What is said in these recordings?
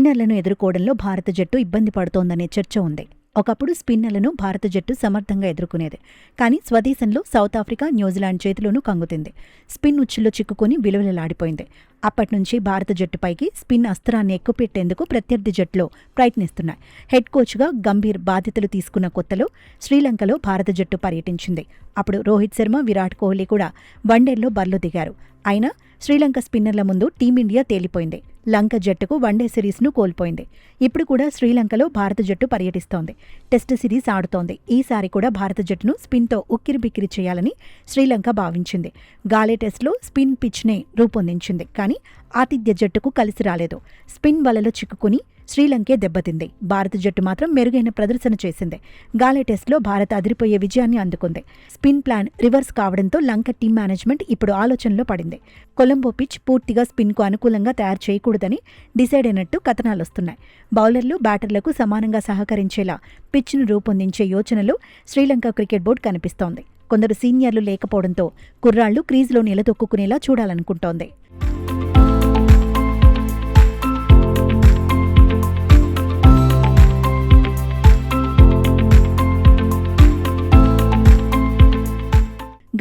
స్పిన్నర్లను ఎదుర్కోవడంలో భారత జట్టు ఇబ్బంది పడుతోందనే చర్చ ఉంది. ఒకప్పుడు స్పిన్నర్లను భారత జట్టు సమర్థంగా ఎదుర్కొనేది. కానీ స్వదేశంలో సౌత్ ఆఫ్రికా, న్యూజిలాండ్ చేతిలోనూ కంగుతింది. స్పిన్ ఉచ్చుల్లో చిక్కుకొని విలువలలాడిపోయింది. అప్పట్నుంచి భారత జట్టుపైకి స్పిన్ అస్త్రాన్ని ఎక్కుపెట్టేందుకు ప్రత్యర్థి జట్టులో ప్రయత్నిస్తున్నాయి. హెడ్ కోచ్గా గంభీర్ బాధ్యతలు తీసుకున్న కొత్తలో శ్రీలంకలో భారత జట్టు పర్యటించింది. అప్పుడు రోహిత్ శర్మ, విరాట్ కోహ్లీ కూడా వన్డేల్లో బరిలో దిగారు. అయినా శ్రీలంక స్పిన్నర్ల ముందు టీమిండియా తేలిపోయింది. లంక జట్టుకు వన్డే సిరీస్ను కోల్పోయింది. ఇప్పుడు కూడా శ్రీలంకలో భారత జట్టు పర్యటిస్తోంది. Test series ఆడుతోంది. ఈసారి కూడా భారత జట్టును స్పిన్తో ఉక్కిరిబిక్కిరి చేయాలని శ్రీలంక భావించింది. గాలే టెస్టులో స్పిన్ పిచ్నే రూపొందించింది. కానీ ఆతిథ్య జట్టుకు కలిసి రాలేదు. స్పిన్ వలలో చిక్కుకుని శ్రీలంకే దెబ్బతింది. భారత జట్టు మాత్రం మెరుగైన ప్రదర్శన చేసింది. గాలే టెస్టులో భారత్ అదిరిపోయే విజయాన్ని అందుకుంది. స్పిన్ ప్లాన్ రివర్స్ కావడంతో లంక టీం మేనేజ్మెంట్ ఇప్పుడు ఆలోచనలో పడింది. కొలంబో పిచ్ పూర్తిగా స్పిన్కు అనుకూలంగా తయారు చేయకూడదని డిసైడ్ అయినట్టు కథనాలొస్తున్నాయి. బౌలర్లు, బ్యాటర్లకు సమానంగా సహకరించేలా పిచ్ను రూపొందించే యోచనలో శ్రీలంక క్రికెట్ బోర్డు కనిపిస్తోంది. కొందరు సీనియర్లు లేకపోవడంతో కుర్రాళ్లు క్రీజులో నిలదొక్కునేలా చూడాలనుకుంటోంది.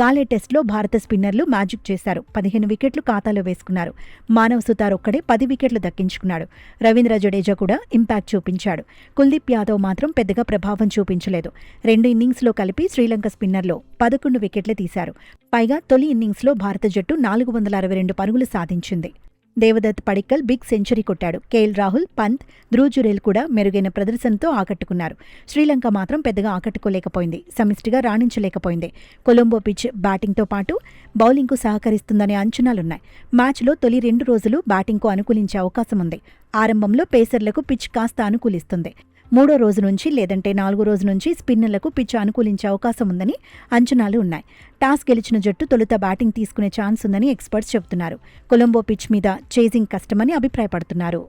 గాలే టెస్టులో భారత స్పిన్నర్లు మ్యాజిక్ చేశారు. 15 వికెట్లు ఖాతాలో వేసుకున్నారు. మానవ్ సుతార్ ఒక్కడే 10 వికెట్లు దక్కించుకున్నాడు. రవీంద్ర జడేజా కూడా ఇంపాక్ట్ చూపించాడు. కుల్దీప్ యాదవ్ మాత్రం పెద్దగా ప్రభావం చూపించలేదు. 2 ఇన్నింగ్స్లో కలిపి శ్రీలంక స్పిన్నర్లు 11 వికెట్లు తీశారు. పైగా తొలి ఇన్నింగ్స్లో భారత జట్టు 462 పరుగులు సాధించింది. దేవదత్ పడిక్కల్ బిగ్ సెంచరీ కొట్టాడు. కేఎల్ రాహుల్, పంత్, ధ్రువ్ జురేల్ కూడా మెరుగైన ప్రదర్శనతో ఆకట్టుకున్నారు. శ్రీలంక మాత్రం పెద్దగా ఆకట్టుకోలేకపోయింది. సమిష్టిగా రాణించలేకపోయింది. కొలంబో పిచ్ బ్యాటింగ్తో పాటు బౌలింగ్కు సహకరిస్తుందనే అంచనాలున్నాయి. మ్యాచ్లో తొలి 2 రోజులు బ్యాటింగ్కు అనుకూలించే అవకాశం ఉంది. ఆరంభంలో పేసర్లకు పిచ్ కాస్త అనుకూలిస్తుంది. 3వ రోజు నుంచి లేదంటే 4వ రోజు నుంచి స్పిన్నర్లకు పిచ్ అనుకూలించే అవకాశం ఉందని అంచనాలు ఉన్నాయి. టాస్ గెలిచిన జట్టు తొలుత బ్యాటింగ్ తీసుకునే ఛాన్స్ ఉందని ఎక్స్పర్ట్స్ చెబుతున్నారు. కొలంబో పిచ్ మీద చేజింగ్ కష్టమని అభిప్రాయపడుతున్నారు.